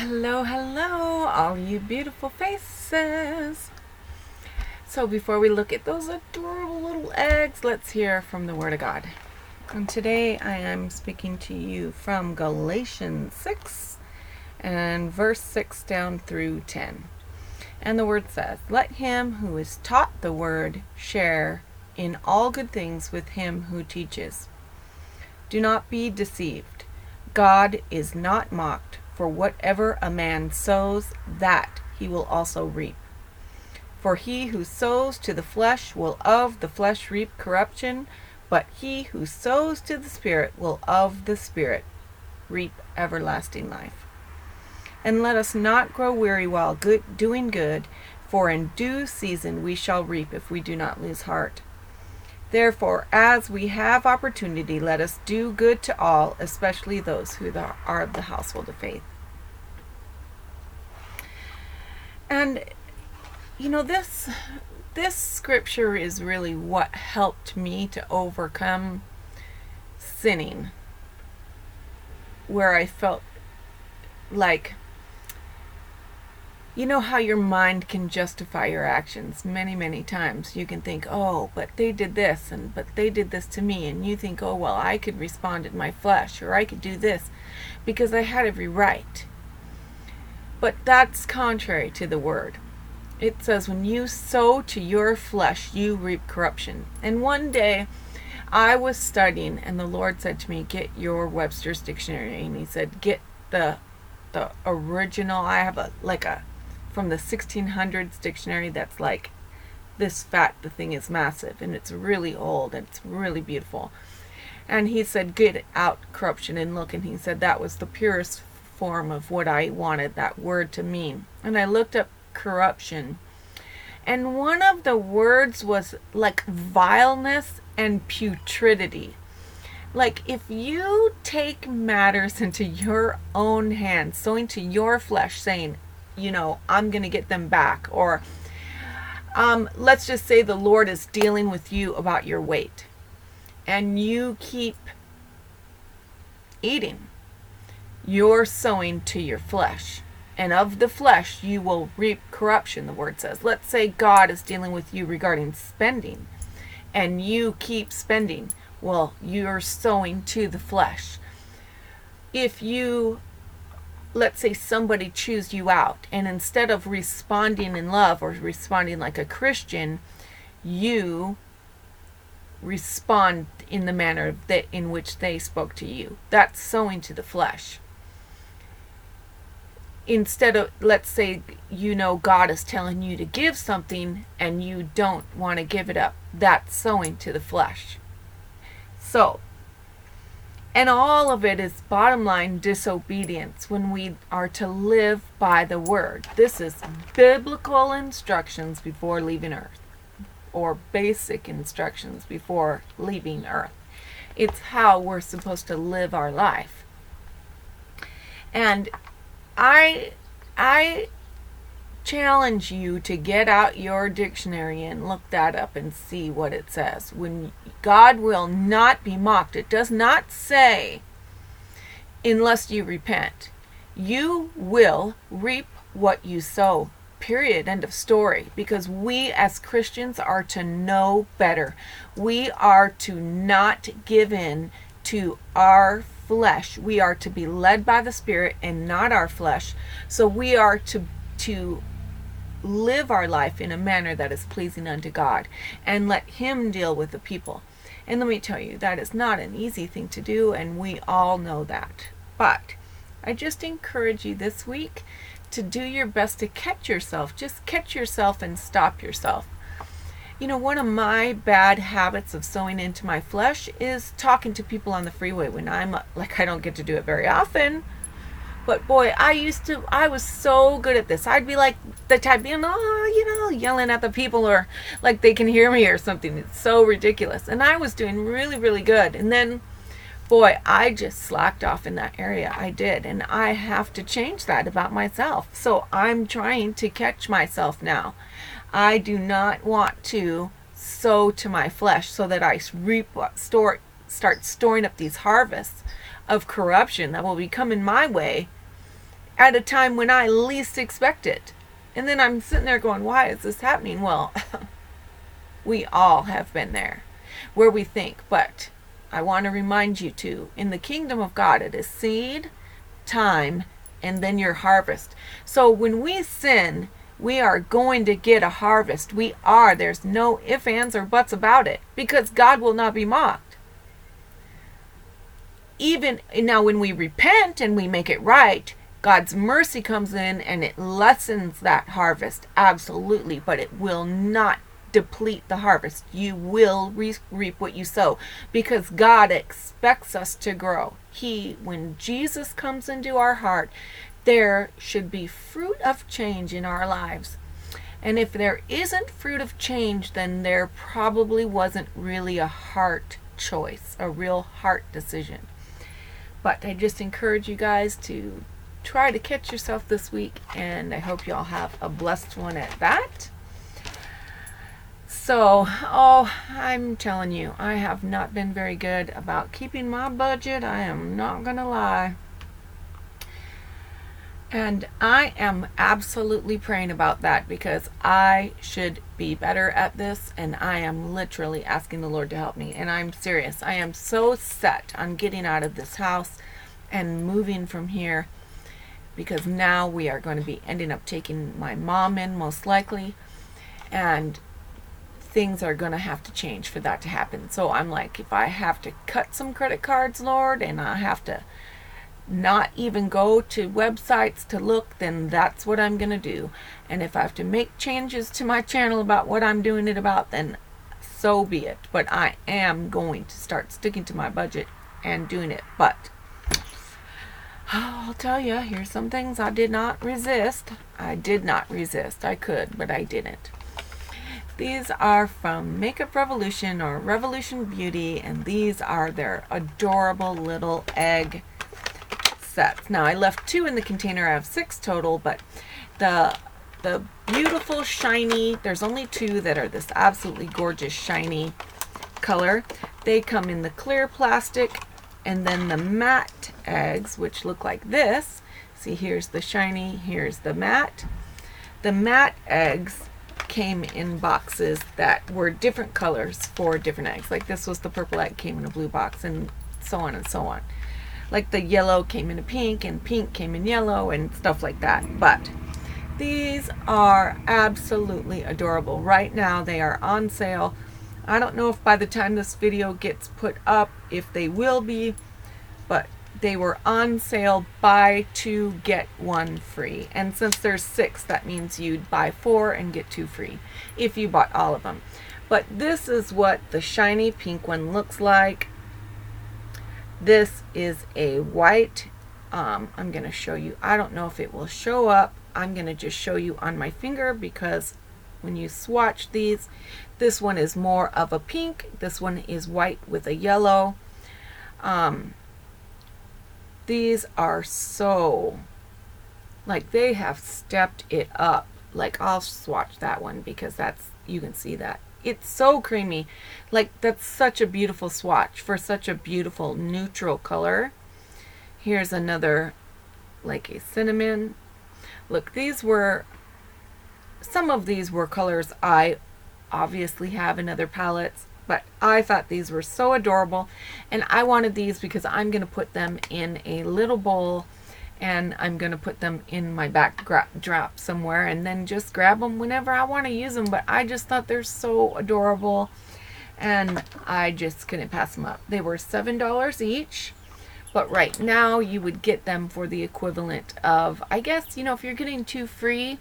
Hello, hello, all you beautiful faces. So before we look at those adorable little eggs, let's hear from the Word of God. And today I am speaking to you from Galatians 6 and verse 6 down through 10. And the Word says, "Let him who is taught the Word share in all good things with him who teaches. Do not be deceived. God is not mocked. For whatever a man sows, that he will also reap. For he who sows to the flesh will of the flesh reap corruption, but he who sows to the Spirit will of the Spirit reap everlasting life. And let us not grow weary while doing good, for in due season we shall reap if we do not lose heart. Therefore, as we have opportunity, let us do good to all, especially those who are of the household of faith." And this scripture is really what helped me to overcome sinning, where I felt like, how your mind can justify your actions many, many times. You can think, oh, but they did this, but they did this to me. And you think, oh, well, I could respond in my flesh, or I could do this because I had every right. But that's contrary to the Word. It says, when you sow to your flesh, you reap corruption. And one day I was studying, and the Lord said to me, get your Webster's dictionary. And he said, get the original. I have a from the 1600s dictionary that's like this fat. The thing is massive, and it's really old, and it's really beautiful. And he said, get out corruption and look. And he said that was the purest form of what I wanted that word to mean. And I looked up corruption, and one of the words was like vileness and putridity. Like if you take matters into your own hands, sowing to your flesh, saying, I'm going to get them back. Or let's just say the Lord is dealing with you about your weight, and you keep eating. You're sowing to your flesh. And of the flesh you will reap corruption, the Word says. Let's say God is dealing with you regarding spending, and you keep spending. Well, you're sowing to the flesh. If let's say somebody chews you out, and instead of responding in love or responding like a Christian, you respond in the manner in which they spoke to you. That's sowing to the flesh. Instead of, let's say, God is telling you to give something and you don't want to give it up. That's sowing to the flesh. So, and all of it is bottom line disobedience when we are to live by the Word. This is biblical instructions before leaving earth, or basic instructions before leaving earth. It's how we're supposed to live our life. And I challenge you to get out your dictionary and look that up and see what it says. When God will not be mocked, it does not say unless you repent. You will reap what you sow. Period. End of story. Because we as Christians are to know better. We are to not give in to our flesh. We are to be led by the Spirit and not our flesh. So we are to live our life in a manner that is pleasing unto God, and let Him deal with the people. And let me tell you, that is not an easy thing to do, and we all know that. But I just encourage you this week to do your best to catch yourself. Just catch yourself and stop yourself. One of my bad habits of sowing into my flesh is talking to people on the freeway when I don't get to do it very often. But boy, I was so good at this. I'd be like the type, yelling at the people, or like they can hear me or something. It's so ridiculous. And I was doing really, really good. And then, boy, I just slacked off in that area. I did. And I have to change that about myself. So I'm trying to catch myself now. I do not want to sow to my flesh so that I start storing up these harvests of corruption that will be coming my way at a time when I least expect it. And then I'm sitting there going, why is this happening? Well, we all have been there where we think, but I want to remind you too, in the kingdom of God, it is seed, time, and then your harvest. So when we sin, we are going to get a harvest. We are. There's no ifs, ands, or buts about it, because God will not be mocked. Even now, when we repent and we make it right, God's mercy comes in and it lessens that harvest. Absolutely. But it will not deplete the harvest. You will reap what you sow, because God expects us to grow. When Jesus comes into our heart, there should be fruit of change in our lives. And if there isn't fruit of change, then there probably wasn't really a heart choice, a real heart decision. But I just encourage you guys to try to catch yourself this week, and I hope you all have a blessed one at that. So, I'm telling you, I have not been very good about keeping my budget. I am not going to lie. And I am absolutely praying about that, because I should be better at this, and I am literally asking the Lord to help me. And I'm serious. I am so set on getting out of this house and moving from here, because now we are going to be ending up taking my mom in, most likely, and things are going to have to change for that to happen. So I'm like, if I have to cut some credit cards, Lord, and I have to not even go to websites to look, then that's what I'm going to do. And if I have to make changes to my channel about what I'm doing it about, then so be it. But I am going to start sticking to my budget and doing it. But I'll tell you, here's some things I did not resist. I did not resist. I could, but I didn't. These are from Makeup Revolution, or Revolution Beauty, and these are their adorable little egg sets. Now, I left 2 in the container. I have 6 total, but the beautiful shiny, there's only 2 that are this absolutely gorgeous shiny color. They come in the clear plastic, and then the matte eggs, which look like this. See, here's the shiny, here's the matte. The matte eggs came in boxes that were different colors for different eggs. Like this was the purple egg, came in a blue box, and so on and so on. Like the yellow came in a pink, and pink came in yellow, and stuff like that. But these are absolutely adorable. Right now they are on sale. I don't know if by the time this video gets put up, if they will be, but they were on sale, buy 2 get 1 free. And since there's 6, that means you'd buy 4 and get 2 free if you bought all of them. But this is what the shiny pink one looks like. This is a white. I'm going to show you. I don't know if it will show up. I'm going to just show you on my finger, because when you swatch these, this one is more of a pink. This one is white with a yellow. These are so, like, they have stepped it up. Like, I'll swatch that one, because that's, you can see that. It's so creamy. Like, that's such a beautiful swatch for such a beautiful neutral color. Here's another, like a cinnamon. Look, these were, some of these were colors I obviously have in other palettes, but I thought these were so adorable, and I wanted these because I'm going to put them in a little bowl, and I'm going to put them in my backdrop somewhere, and then just grab them whenever I want to use them. But I just thought they're so adorable, and I just couldn't pass them up. They were $7 each, but right now you would get them for the equivalent of, I guess, you know, if you're getting 2 free,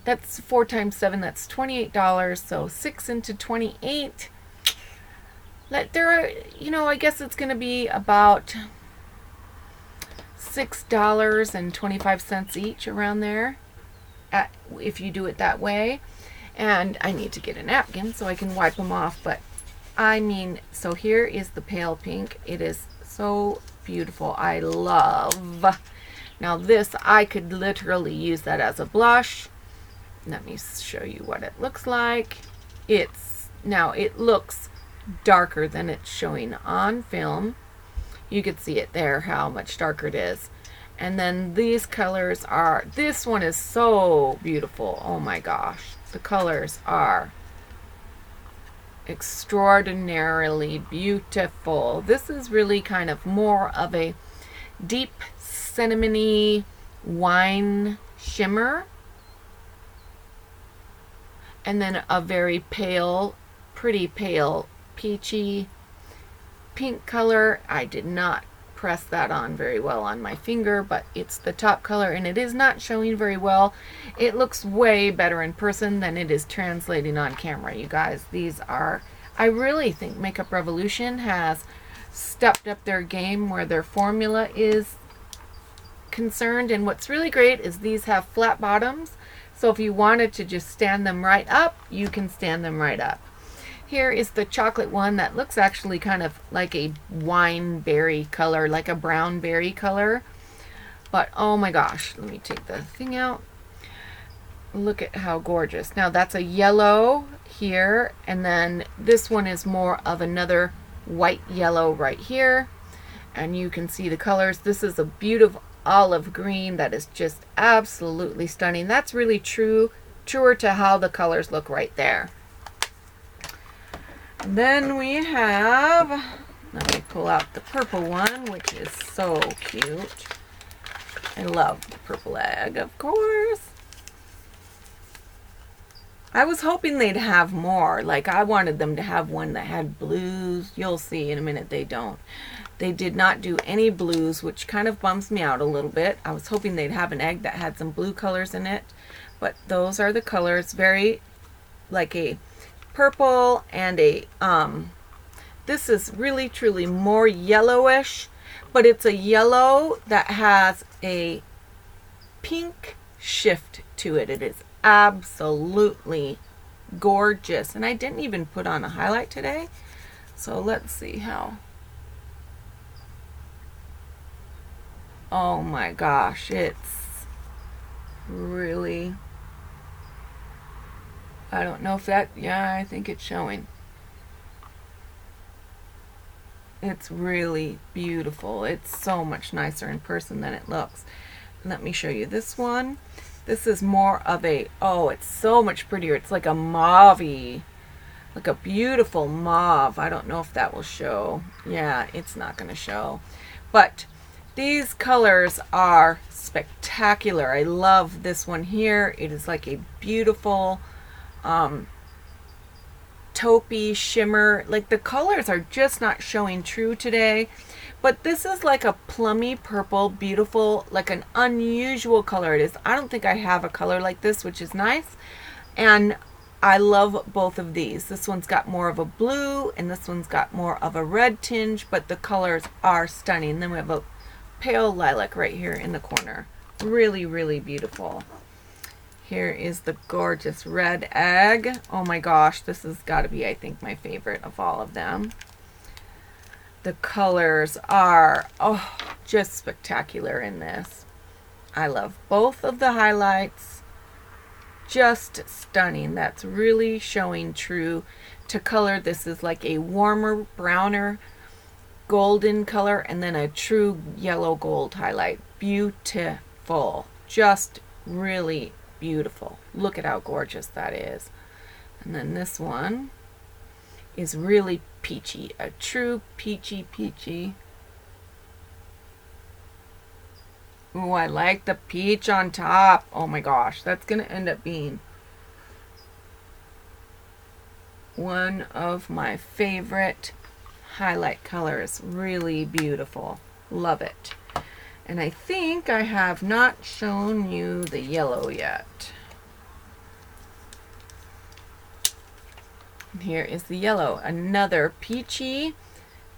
that's 4 times 7, that's $28. So 6 into 28. You know, I guess it's going to be about $6.25 each, around there, if you do it that way. And I need to get a napkin so I can wipe them off. But I mean, so here is the pale pink. It is so beautiful. I love. Now this, I could literally use that as a blush. Let me show you what it looks like. Now it looks darker than it's showing on film. You could see it there, how much darker it is. And then these colors are, this one is so beautiful. Oh my gosh. The colors are extraordinarily beautiful. This is really kind of more of a deep cinnamony wine shimmer. And then a very pale, pretty pale, peachy pink color. I did not press that on very well on my finger, but it's the top color and it is not showing very well. It looks way better in person than it is translating on camera, you guys. These are, I really think Makeup Revolution has stepped up their game where their formula is concerned. And what's really great is these have flat bottoms. So if you wanted to just stand them right up, you can stand them right up. Here is the chocolate one that looks actually kind of like a wine berry color, like a brown berry color. But oh my gosh, let me take the thing out. Look at how gorgeous. Now that's a yellow here, and then this one is more of another white yellow right here. And you can see the colors. This is a beautiful olive green that is just absolutely stunning. That's really truer to how the colors look right there. And then we have, let me pull out the purple one, which is so cute. I love the purple egg, of course. I was hoping they'd have more. Like, I wanted them to have one that had blues. You'll see in a minute they don't. They did not do any blues, which kind of bums me out a little bit. I was hoping they'd have an egg that had some blue colors in it. But those are the colors. Very like a purple and a, this is really truly more yellowish. But it's a yellow that has a pink shift to it. It is absolutely gorgeous. And I didn't even put on a highlight today. So let's see how. Oh my gosh, it's really, I don't know if that, yeah, I think it's showing. It's really beautiful. It's so much nicer in person than it looks. Let me show you this one. This is more of a, oh, it's so much prettier. It's like a mauve-y, like a beautiful mauve. I don't know if that will show. Yeah, it's not going to show. But these colors are spectacular. I love this one here. It is like a beautiful taupey shimmer. Like, the colors are just not showing true today. But this is like a plummy purple, beautiful, like an unusual color it is. I don't think I have a color like this, which is nice. And I love both of these. This one's got more of a blue and this one's got more of a red tinge, but the colors are stunning. Then we have a pale lilac right here in the corner. Really, really beautiful. Here is the gorgeous red egg. Oh my gosh, this has got to be, I think, my favorite of all of them. The colors are, oh, just spectacular in this. I love both of the highlights. Just stunning. That's really showing true to color. This is like a warmer, browner, golden color, and then a true yellow gold highlight. Beautiful. Just really beautiful. Look at how gorgeous that is. And then this one is really peachy. A true peachy. Ooh, I like the peach on top. Oh my gosh, that's going to end up being one of my favorite highlight colors. Really beautiful. Love it. And I think I have not shown you the yellow yet. And here is the yellow. Another peachy,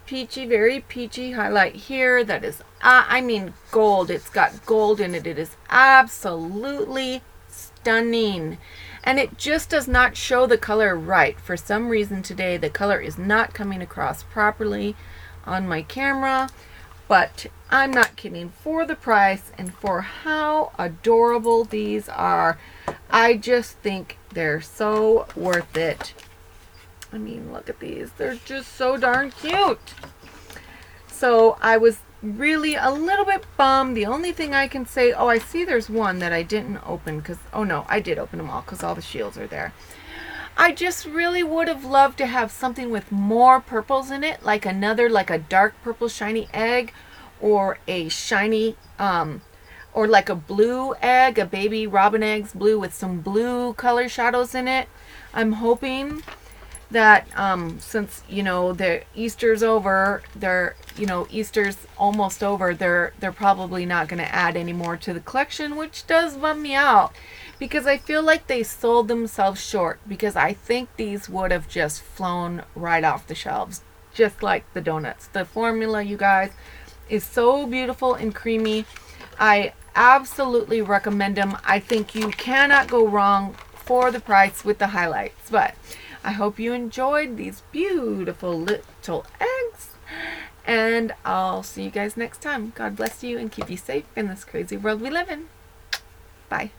very peachy highlight here. That is, I mean, gold. It's got gold in it. It is absolutely stunning. And it just does not show the color right. For some reason today, the color is not coming across properly on my camera. But I'm not kidding. For the price and for how adorable these are, I just think they're so worth it. I mean, look at these. They're just so darn cute. So I was really a little bit bummed. The only thing I can say, oh, I see there's one that I didn't open because, oh no, I did open them all because all the shields are there. I just really would have loved to have something with more purples in it, like another, like a dark purple shiny egg, or a shiny, or like a blue egg, a baby robin eggs blue with some blue color shadows in it. I'm hoping that since the Easter's over, Easter's almost over, they're probably not going to add any more to the collection, which does bum me out because I feel like they sold themselves short, because I think these would have just flown right off the shelves, just like the donuts. The formula, you guys, is so beautiful and creamy. I absolutely recommend them. I think you cannot go wrong for the price with the highlights. But I hope you enjoyed these beautiful little eggs, and I'll see you guys next time. God bless you and keep you safe in this crazy world we live in. Bye.